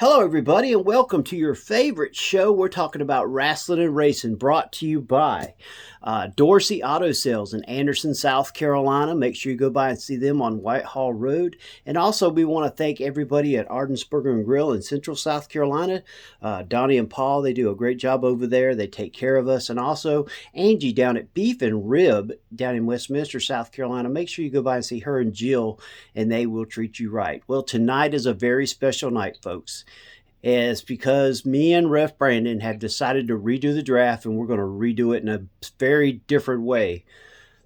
Hello, everybody, and welcome to your favorite show. We're talking about Rasslin and Racin, brought to you by Dorsey Auto Sales in Anderson, South Carolina. Make sure you go by and see them on Whitehall Road. And also, we want to thank everybody at Ardensburger and Grill in Central South Carolina. Donnie and Paul, they do a great job over there. They take care of us. And also, Angie down at Beef and Rib down in Westminster, South Carolina. Make sure you go by and see her and Jill, and they will treat you right. Well, tonight is a very special night, folks. Is because me and Ref Brandon have decided to redo the draft, and we're going to redo it in a very different way.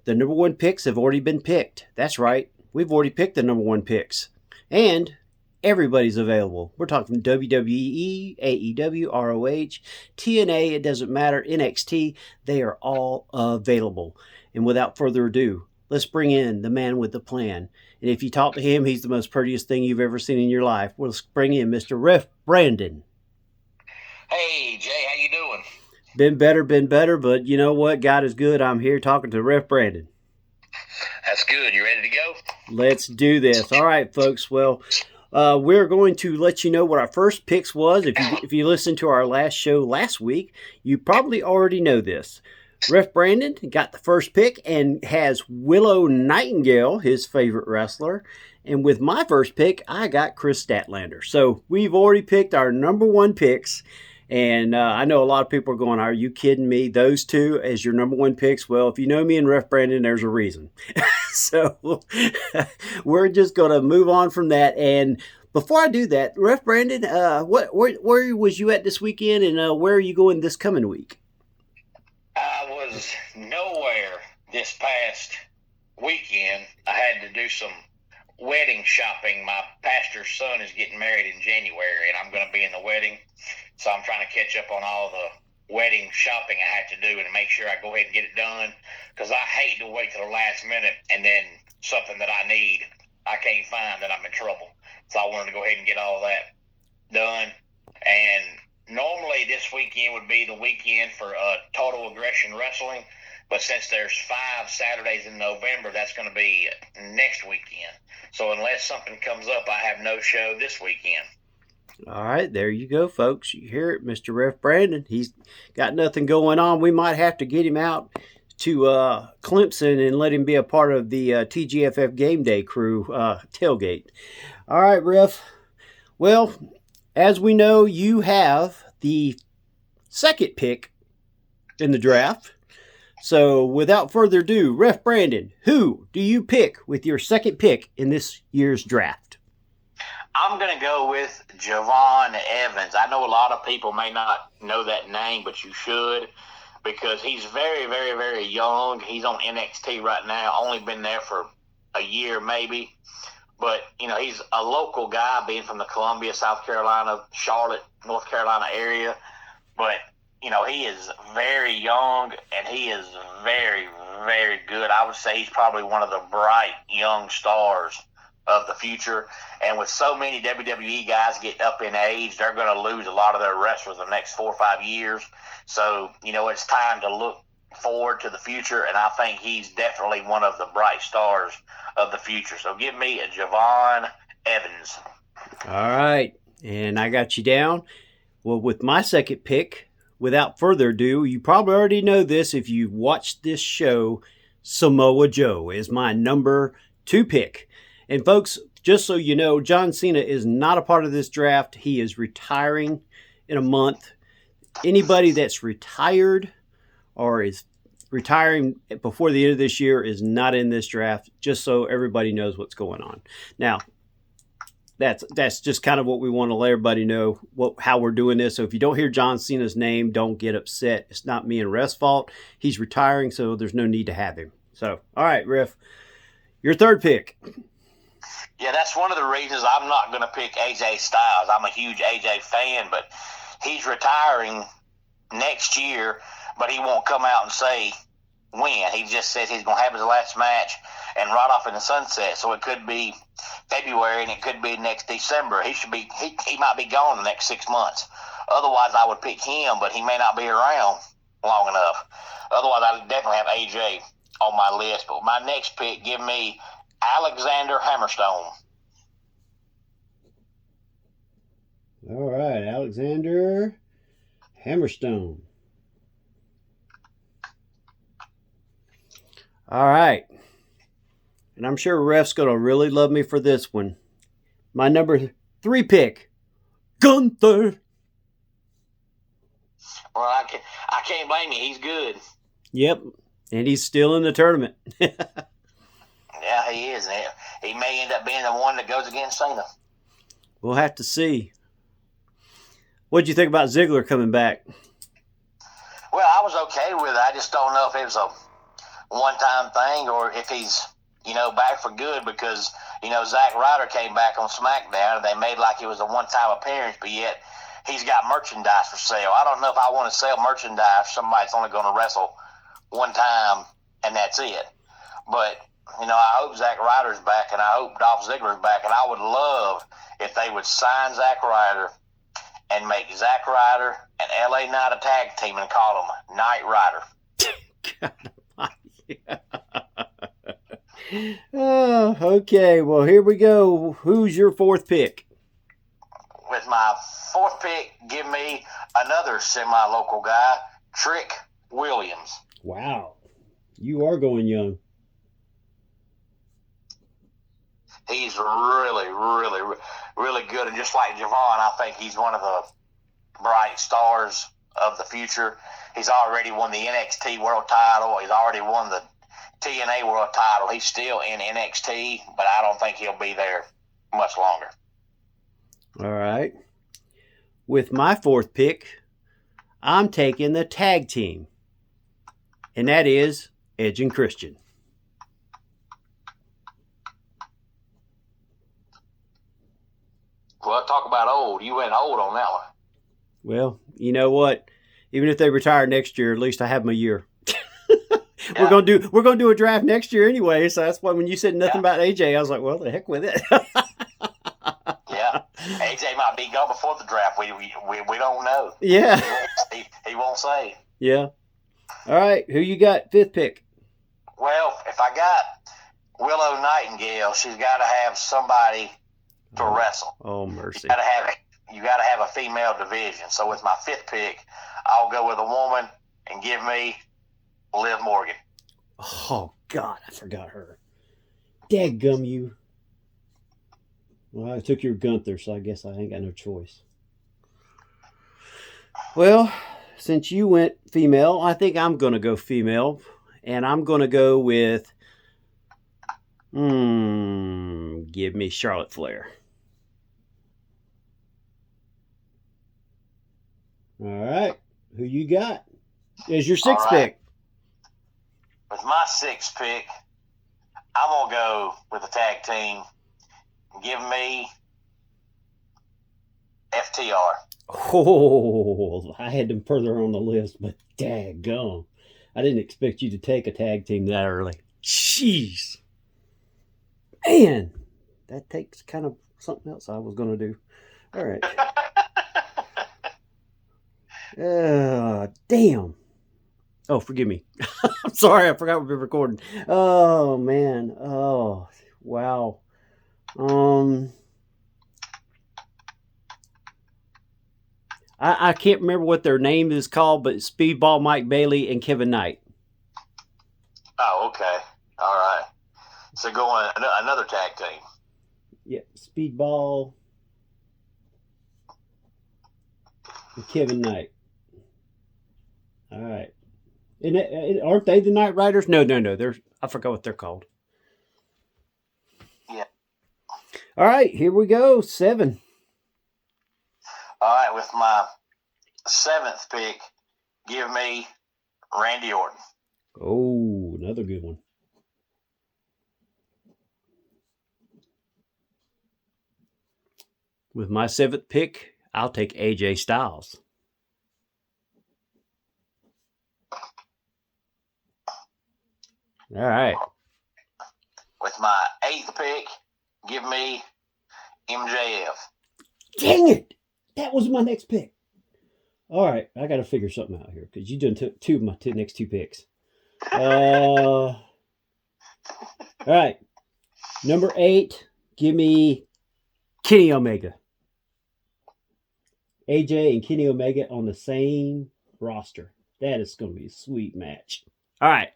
The number one picks have already been picked. That's right. We've already picked the number one picks. And everybody's available. We're talking WWE, AEW, ROH, TNA, it doesn't matter, NXT. They are all available. And without further ado, let's bring in the man with the plan. And if you talk to him, he's the most prettiest thing you've ever seen in your life. Let's bring in Mr. Ref Brandon. Hey, Jay, how you doing? Been better, but you know what? God is good. I'm here talking to Ref Brandon. That's good. You ready to go? Let's do this. All right, folks. Well, we're going to let you know what our first picks was. If you listened to our last show last week, you probably already know this. Ref Brandon got the first pick and has Willow Nightingale, his favorite wrestler. And with my first pick, I got Chris Statlander. So we've already picked our number one picks. And I know a lot of people are going, are you kidding me? Those two as your number one picks? Well, if you know me and Ref Brandon, there's a reason. So we're just going to move on from that. And before I do that, Ref Brandon, where was you at this weekend, and where are you going this coming week? I was nowhere this past weekend. I had to do some wedding shopping. My pastor's son is getting married in January, and I'm going to be in the wedding. So I'm trying to catch up on all the wedding shopping I had to do and make sure I go ahead and get it done, because I hate to wait till the last minute and then something that I need I can't find, then I'm in trouble. So I wanted to go ahead and get all that done. And normally this weekend would be the weekend for Total Aggression Wrestling, but since there's 5 Saturdays in November, that's going to be next weekend. So unless something comes up, I have no show this weekend. All right, there you go, folks. You hear it, Mr. Ref Brandon. He's got nothing going on. We might have to get him out to Clemson and let him be a part of the TGFF Game Day crew tailgate. All right, Ref. Well, as we know, you have the second pick in the draft. So without further ado, Ref Brandon, who do you pick with your second pick in this year's draft? I'm going to go with Javon Evans. I know a lot of people may not know that name, but you should, because he's very, very, very young. He's on NXT right now, only been there for a year maybe. But, you know, he's a local guy, being from the Columbia, South Carolina, Charlotte, North Carolina area. But, you know, he is very young, and he is very, very good. I would say he's probably one of the bright young stars of the future. And with so many WWE guys getting up in age, they're going to lose a lot of their wrestlers the next 4 or 5 years. So, you know, it's time to look forward to the future, and I think he's definitely one of the bright stars of the future. So give me a Javon Evans. All right, and I got you down. Well, with my second pick, without further ado, you probably already know this if you've watched this show, Samoa Joe is my number 2 pick. And folks, just so you know, John Cena is not a part of this draft. He is retiring in a month. Anybody that's retired or is retiring before the end of this year is not in this draft, just so everybody knows what's going on. Now, that's just kind of what we want to let everybody know how we're doing this. So if you don't hear John Cena's name, don't get upset. It's not me and Ref's fault. He's retiring, so there's no need to have him. So, all right, Ref, your third pick. Yeah, that's one of the reasons I'm not going to pick AJ Styles. I'm a huge AJ fan, but he's retiring next year, but he won't come out and say when. He just says he's going to have his last match and ride off in the sunset. So it could be February and it could be next December. He might be gone the next 6 months. Otherwise, I would pick him, but he may not be around long enough. Otherwise, I would definitely have AJ on my list. But my next pick, give me Alexander Hammerstone. All right, Alexander Hammerstone. All right. And I'm sure ref's going to really love me for this one. My number 3 pick, Gunther. Well, I can't blame you. He's good. Yep. And he's still in the tournament. Yeah, he is. He may end up being the one that goes against Cena. We'll have to see. What'd you think about Ziggler coming back? Well, I was okay with it. I just don't know if it was a one-time thing or if he's, back for good because, Zack Ryder came back on SmackDown and they made like it was a one-time appearance, but yet he's got merchandise for sale. I don't know if I want to sell merchandise for somebody that's only going to wrestle one time and that's it. But, I hope Zack Ryder's back and I hope Dolph Ziggler's back, and I would love if they would sign Zack Ryder and make Zack Ryder and LA Knight a tag team and call them Knight Rider. Oh, okay. Well, here we go. Who's your 4th pick? With my 4th pick, give me another semi-local guy, Trick Williams. Wow. You are going young. He's really, really, really good. And just like Javon, I think he's one of the bright stars of the future. He's already won the NXT world title. He's already won the TNA world title. He's still in NXT, but I don't think he'll be there much longer. All right. With my 4th pick, I'm taking the tag team. And that is Edge and Christian. Well, talk about old. You went old on that one. Well, you know what? Even if they retire next year, at least I have my year. Yeah. We're gonna do a draft next year anyway, so that's why when you said nothing about AJ, I was like, well, the heck with it. Yeah, AJ might be gone before the draft. We don't know. Yeah, he won't say. Yeah. All right, who you got 5th pick? Well, if I got Willow Nightingale, she's got to have somebody to wrestle. Oh, mercy! You got to have a female division. So with my 5th pick, I'll go with a woman and give me Liv Morgan. Oh God, I forgot her. Dadgum you. Well, I took your Gunther, so I guess I ain't got no choice. Well, since you went female, I think I'm going to go female. And I'm going to go with... give me Charlotte Flair. All right. Who you got? Is your 6th pick? With my 6th pick, I'm going to go with a tag team. Give me FTR. Oh, I had them further on the list, but daggone. I didn't expect you to take a tag team that early. Jeez. Man, that takes kind of something else I was going to do. All right. Damn. Oh, forgive me. I'm sorry, I forgot we've been recording. Oh, man. Oh, wow. I can't remember what their name is called, but Speedball Mike Bailey and Kevin Knight. Oh, okay. All right. So going another tag team. Yep, Speedball and Kevin Knight. All right. And aren't they the Knight Riders? No. I forgot what they're called. Yeah. All right, here we go. 7. All right, with my 7th pick, give me Randy Orton. Oh, another good one. With my 7th pick, I'll take AJ Styles. All right. With my 8th pick, give me MJF. Dang it! That was my next pick. All right, I got to figure something out here because you done took 2 of my next 2 picks. All right, number 8, give me Kenny Omega. AJ and Kenny Omega on the same roster. That is going to be a sweet match. All right.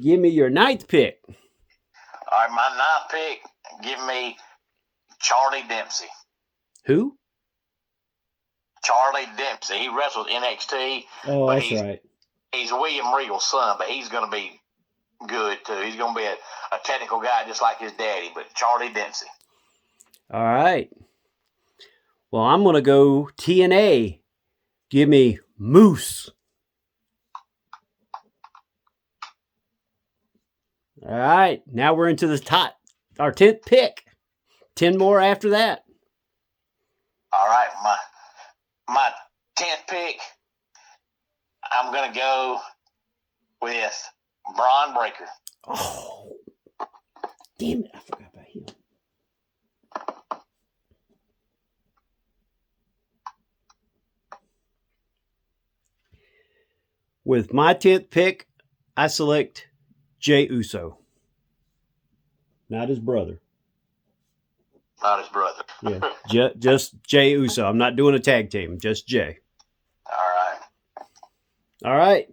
Give me your ninth pick. All right, my ninth pick, give me Charlie Dempsey. Who? Charlie Dempsey. He wrestled NXT. Oh, that's right. He's William Regal's son, but he's going to be good, too. He's going to be a technical guy just like his daddy, but Charlie Dempsey. All right. Well, I'm going to go TNA. Give me Moose. All right. Now we're into the top, our 10th pick. 10 more after that. All right. My 10th pick, I'm going to go with Braun Breaker. Oh, damn it. I forgot about him. With my 10th pick, I select Jey Uso. Not his brother. Not his brother. Yeah, just Jey Uso. I'm not doing a tag team, just Jey. All right.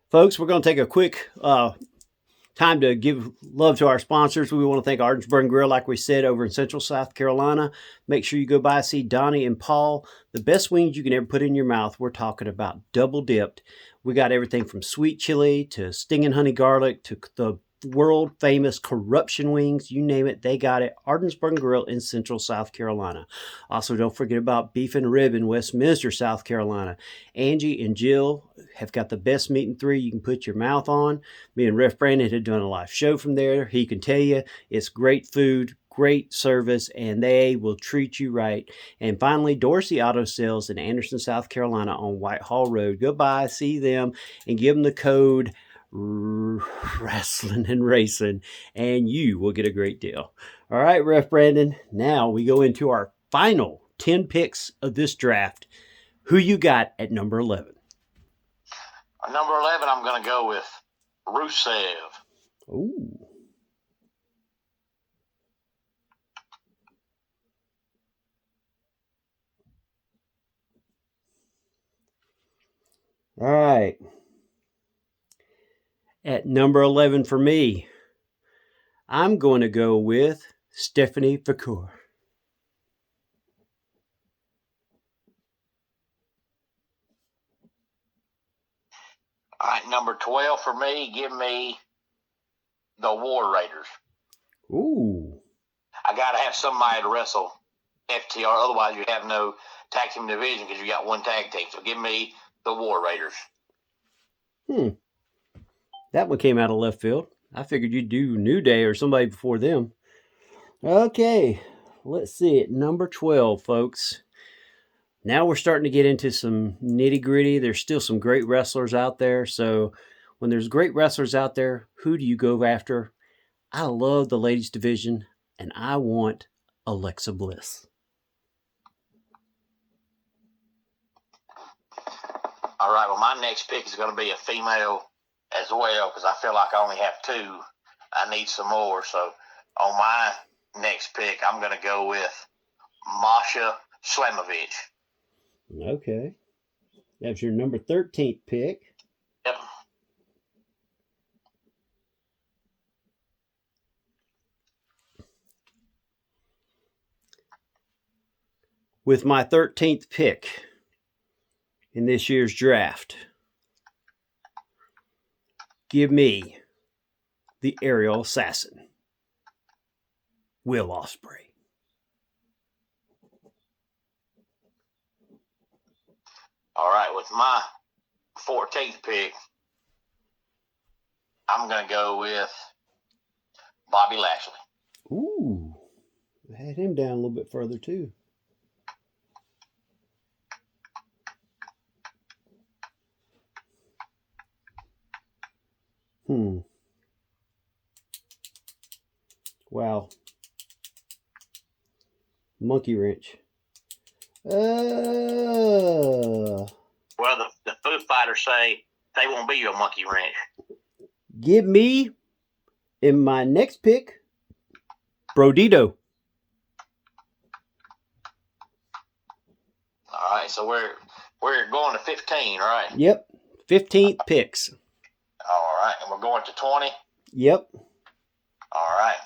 Folks, we're going to take a quick time to give love to our sponsors. We want to thank Ardensburg Grill, like we said, over in Central South Carolina. Make sure you go by and see Donnie and Paul. The best wings you can ever put in your mouth. We're talking about double dipped. We got everything from sweet chili to stinging honey garlic to the world famous corruption wings. You name it, they got it. Ardensburg Grill in Central South Carolina. Also, don't forget about Beef and Rib in Westminster, South Carolina. Angie and Jill have got the best meat and three you can put your mouth on. Me and Ref Brandon had done a live show from there. He can tell you it's great food, great service, and they will treat you right. And finally, Dorsey Auto Sales in Anderson, South Carolina on Whitehall Road. Go by, see them, and give them the code Rasslin and Racin, and you will get a great deal. All right, Ref Brandon, now we go into our final 10 picks of this draft. Who you got at number 11? Number 11, I'm going to go with Rusev. Ooh. All right. At number 11 for me, I'm going to go with Stephanie Vacour. All right, number 12 for me, give me the War Raiders. Ooh. I got to have somebody to wrestle FTR. Otherwise, you have no tag team division because you got one tag team. So give me the War Raiders. That one came out of left field. I figured you'd do New Day or somebody before them. Okay, let's see it. Number 12, folks. Now we're starting to get into some nitty gritty. There's still some great wrestlers out there. So when there's great wrestlers out there, who do you go after? I love the ladies division, and I want Alexa Bliss. All right, well, my next pick is going to be a female as well because I feel like I only have two. I need some more. So on my next pick, I'm going to go with Masha Slamovich. Okay. That's your number 13th pick. Yep. With my 13th pick in this year's draft, give me the aerial assassin, Will Ospreay. All right, with my 14th pick, I'm going to go with Bobby Lashley. Ooh, I had him down a little bit further too. Wow. Monkey wrench. Well, the Foo Fighters say they won't be your monkey wrench. Give me, in my next pick, Brodito. All All right, so we're going to 15, right? Yep. 15th picks. All right, and we're going to 20. Yep. All right.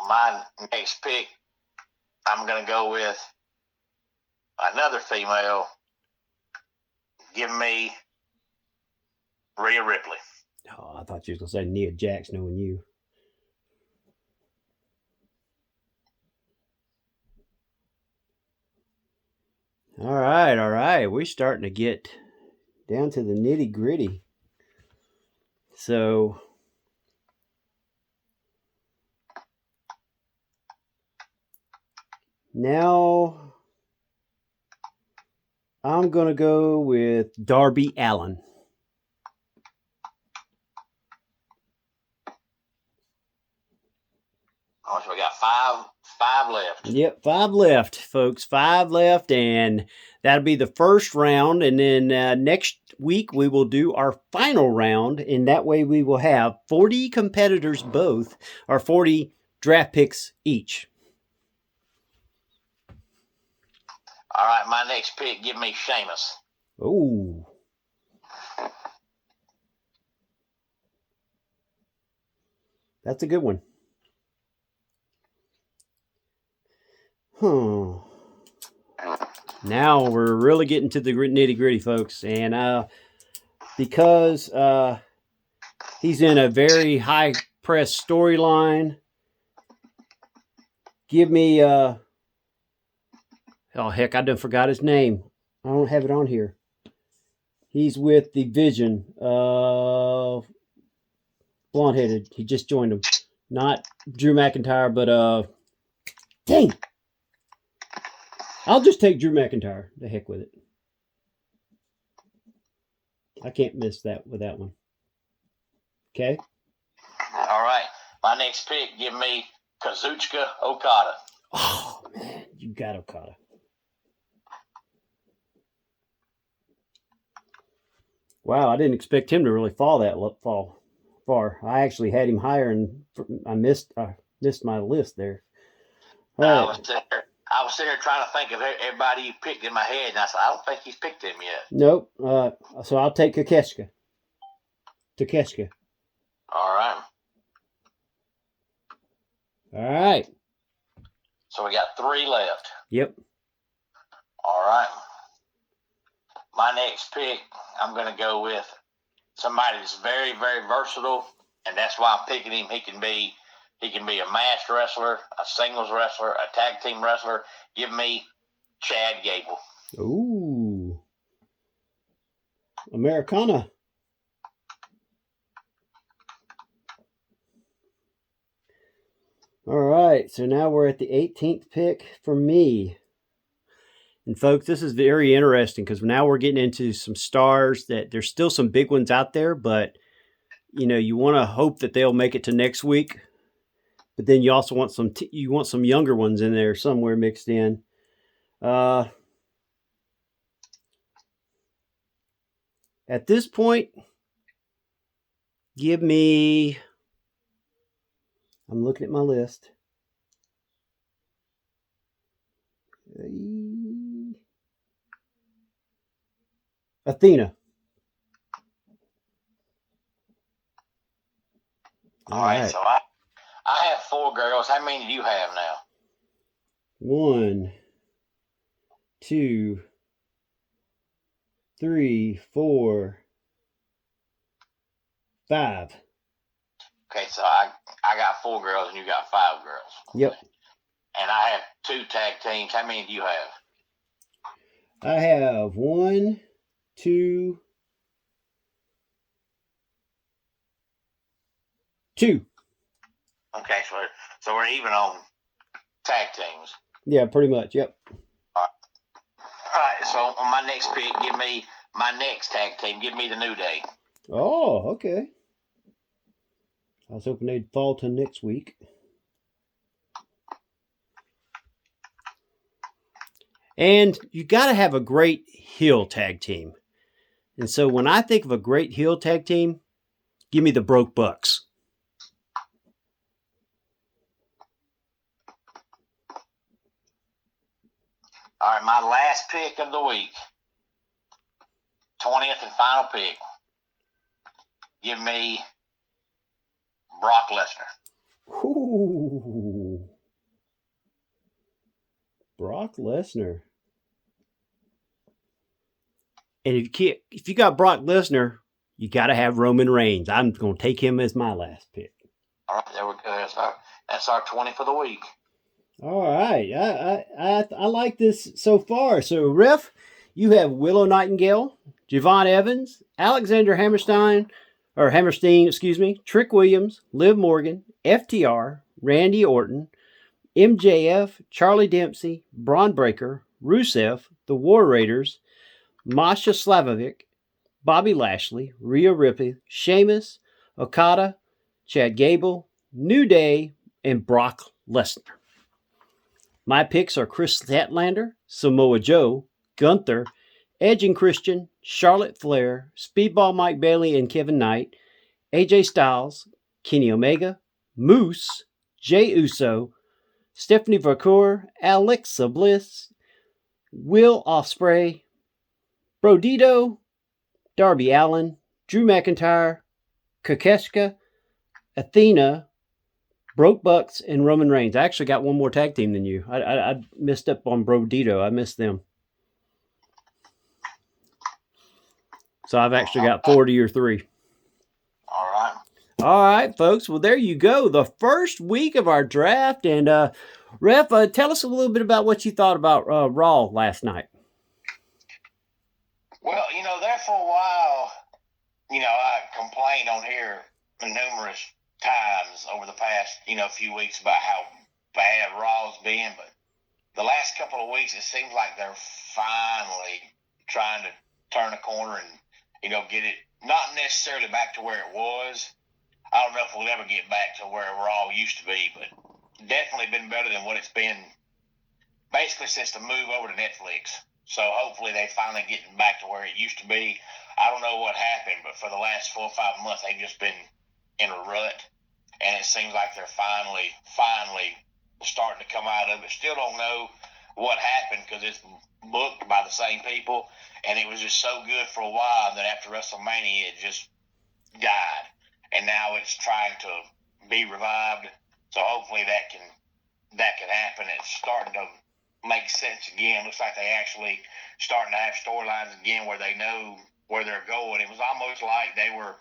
My next pick, I'm going to go with another female. Give me Rhea Ripley. Oh, I thought you were going to say Nia Jax, knowing you. All right. We're starting to get down to the nitty gritty. So now I'm going to go with Darby Allin. Oh, so we got five left. Yep, 5 left, folks. 5 left, and that'll be the first round. And then next week we will do our final round, and that way we will have 40 competitors both, or 40 draft picks each. All right, my next pick, give me Sheamus. Oh. That's a good one. Now we're really getting to the nitty gritty, folks. And because he's in a very high press storyline, give me, oh heck, I done forgot his name. I don't have it on here. He's with the Vision. Blonde headed. He just joined them. Not Drew McIntyre, but dang. I'll just take Drew McIntyre. The heck with it. I can't miss that with that one. Okay. All right. My next pick, give me Kazuchika Okada. Oh, man. You got Okada. Wow, I didn't expect him to really fall far. I actually had him higher, and I missed my list there. I was sitting here trying to think of everybody you picked in my head, and I said, I don't think he's picked him yet. Nope. So I'll take Takeshita. All right. All right. So we got 3 left. Yep. All right. My next pick, I'm going to go with somebody that's very, very versatile, and that's why I'm picking him. He can be a masked wrestler, a singles wrestler, a tag team wrestler. Give me Chad Gable. Ooh. Americana. All right, so now we're at the 18th pick for me. And folks, this is very interesting because now we're getting into some stars that there's still some big ones out there, but you want to hope that they'll make it to next week. But then you also want some younger ones in there somewhere mixed in. At this point, give me. I'm looking at my list. Athena. All right. So I have 4 girls. How many do you have now? 1, 2, 3, 4, 5. Okay, so I got 4 girls and you got 5 girls. Okay. Yep. And I have 2 tag teams. How many do you have? I have 1, 2, 2. Okay, so we're even on tag teams. Yeah, pretty much. Yep. All right. So on my next pick, give me my next tag team. Give me the New Day. Oh, okay. I was hoping they'd fall to next week. And you got to have a great heel tag team. And so when I think of a great heel tag team, give me the Broke Bucks. All right, my last pick of the week, 20th and final pick. Give me Brock Lesnar. Ooh. Brock Lesnar. And if you got Brock Lesnar, you got to have Roman Reigns. I'm going to take him as my last pick. All right, there we go. That's our 20 for the week. All right, I like this so far. So, Ref, you have Willow Nightingale, Javon Evans, Alexander Hammerstein, Trick Williams, Liv Morgan, FTR, Randy Orton, MJF, Charlie Dempsey, Braun Breaker, Rusev, the War Raiders, Masha Slavovic, Bobby Lashley, Rhea Ripley, Sheamus, Okada, Chad Gable, New Day, and Brock Lesnar. My picks are Chris Statlander, Samoa Joe, Gunther, Edge and Christian, Charlotte Flair, Speedball Mike Bailey and Kevin Knight, AJ Styles, Kenny Omega, Moose, Jey Uso, Stephanie Vacour, Alexa Bliss, Will Ospreay, Brodito, Darby Allin, Drew McIntyre, Kakeshka, Athena, Broke Bucks, and Roman Reigns. I actually got one more tag team than you. I missed up on Brodito. I missed them. So I've actually got 4 to your 3. All right. All right, folks. Well, there you go. The first week of our draft. And, Ref, tell us a little bit about what you thought about Raw last night. Well, there for a while, I complained on here numerous times over the past, few weeks about how bad Raw's been. But the last couple of weeks, it seems like they're finally trying to turn a corner and, get it not necessarily back to where it was. I don't know if we'll ever get back to where Raw used to be, but definitely been better than what it's been basically since the move over to Netflix. So hopefully they finally getting back to where it used to be. I don't know what happened, but for the last 4 or 5 months, they've just been in a rut, and it seems like they're finally starting to come out of it. Still don't know what happened because it's booked by the same people, and it was just so good for a while. And then after WrestleMania, it just died, and now it's trying to be revived. So hopefully that can happen. It's starting to make sense again. Looks like they actually starting to have storylines again where they know where they're going. It was almost like they were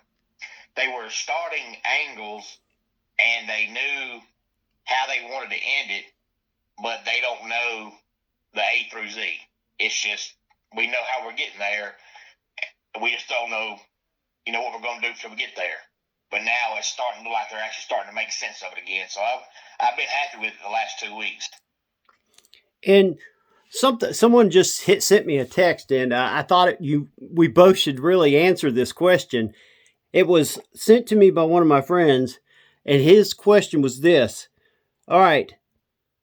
starting angles and they knew how they wanted to end it, but they don't know the A through Z. It's just we know how we're getting there. We just don't know, what we're going to do until we get there. But now it's starting to look like they're actually starting to make sense of it again. So I've been happy with it the last 2 weeks. And someone just sent me a text, and I thought we both should really answer this question. It was sent to me by one of my friends, and his question was this: all right,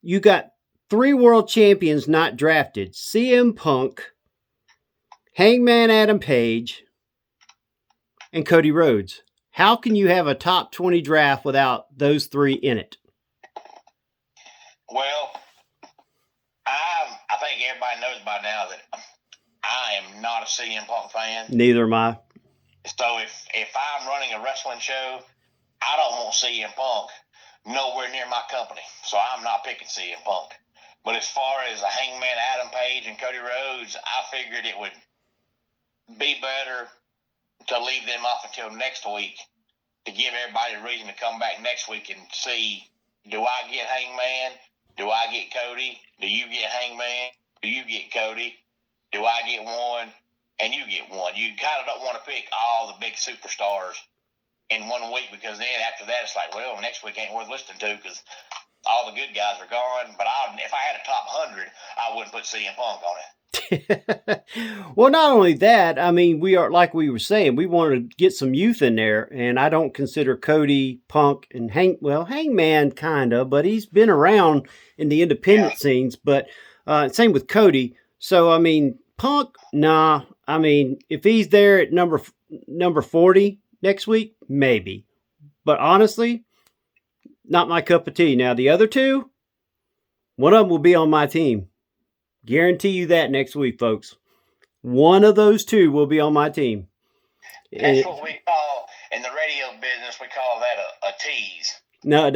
you got 3 world champions not drafted: CM Punk, Hangman Adam Page, and Cody Rhodes. How can you have a top 20 draft without those 3 in it? Well, I think everybody knows by now that I am not a CM Punk fan. Neither am I. So if I'm running a wrestling show, I don't want CM Punk nowhere near my company. So I'm not picking CM Punk. But as far as a Hangman Adam Page and Cody Rhodes, I figured it would be better to leave them off until next week to give everybody a reason to come back next week and see, do I get Hangman? Do I get Cody? Do you get Hangman? Do you get Cody? Do I get one? And you get one. You kind of don't want to pick all the big superstars in 1 week, because then after that it's like, well, next week ain't worth listening to because all the good guys are gone. But if I had a top 100, I wouldn't put CM Punk on it. Well, not only that, I mean, we are, like we were saying, we wanted to get some youth in there, and I don't consider Cody, Punk, and Hangman kind of, but he's been around in the independent scenes, but same with Cody. So, I mean, Punk, nah. I mean, if he's there at number 40 next week, maybe. But honestly, not my cup of tea. Now, the other 2, one of them will be on my team. Guarantee you that next week, folks. One of those two will be on my team. That's what we call in the radio business. We call that a tease. No,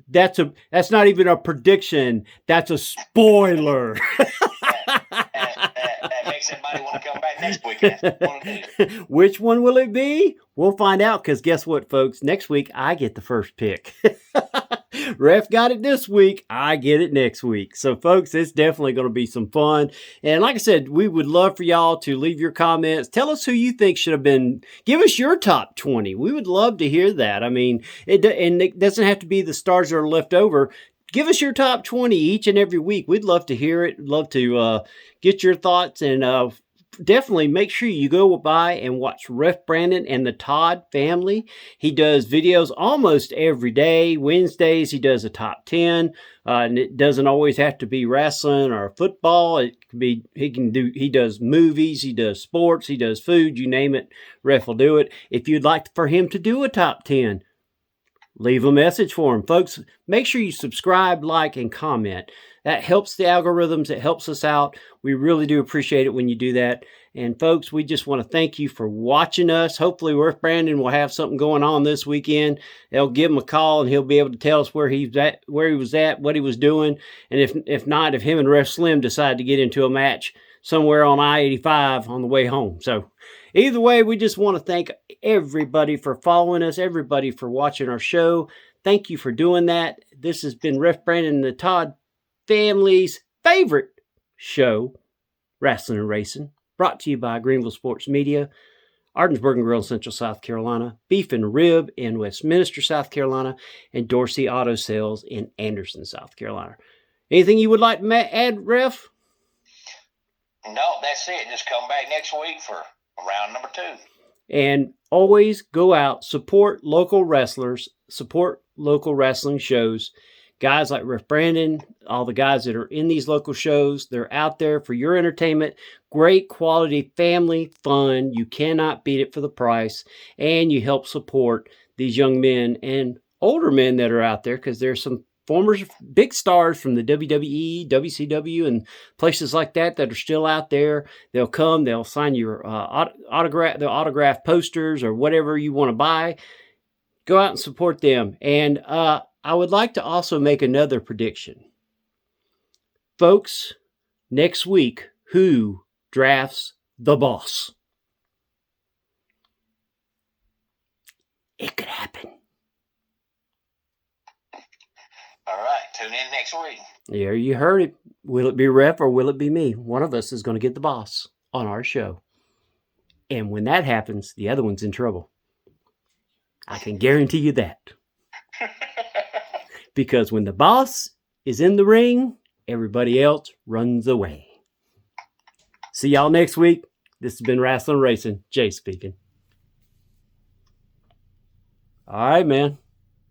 that's not even a prediction. That's a spoiler. That makes everybody want to come back next weekend. Which one will it be? We'll find out, because guess what, folks? Next week, I get the first pick. Ref got it this week. I get it next week. So, folks, it's definitely going to be some fun. And like I said, we would love for y'all to leave your comments. Tell us who you think should have been. Give us your top 20. We would love to hear that. I mean, it doesn't have to be the stars that are left over. Give us your top 20 each and every week. We'd love to hear it. Love to get your thoughts, and definitely make sure you go by and watch Ref Brandon and the Todd family. He does videos almost every day. Wednesdays, he does a top 10. And it doesn't always have to be wrestling or football. It could be, he does movies, he does sports, he does food, you name it. Ref will do it. If you'd like for him to do a top 10, leave a message for him. Folks, make sure you subscribe, like, and comment. That helps the algorithms. It helps us out. We really do appreciate it when you do that. And folks, we just want to thank you for watching us. Hopefully, Ref Brandon will have something going on this weekend. They'll give him a call, and he'll be able to tell us where he was at, what he was doing. And if not, if him and Ref Slim decide to get into a match somewhere on I-85 on the way home. So either way, we just want to thank everybody for following us, everybody for watching our show. Thank you for doing that. This has been Ref Brandon and the Todd family's favorite show, Rasslin and Racin, brought to you by Greenville Sports Media, Ardensburg and Grill in Central South Carolina, Beef and Rib in Westminster, South Carolina, and Dorsey Auto Sales in Anderson, South Carolina. Anything you would like to add, Ref? No, that's it. Just come back next week for round number 2. And always go out, support local wrestlers, support local wrestling shows. Guys like Ref Brandon, all the guys that are in these local shows, they're out there for your entertainment. Great quality family fun. You cannot beat it for the price. And you help support these young men and older men that are out there, because there's some former big stars from the WWE, WCW, and places like that are still out there. They'll come, they'll sign your autograph posters or whatever you want to buy. Go out and support them. And I would like to also make another prediction. Folks, next week, who drafts the boss? It could happen. All right, tune in next week. There you heard it. Will it be Ref or will it be me? One of us is going to get the boss on our show. And when that happens, the other one's in trouble. I can guarantee you that. Because when the boss is in the ring, everybody else runs away. See y'all next week. This has been Rasslin' Racin'. Jay speaking. All right, man.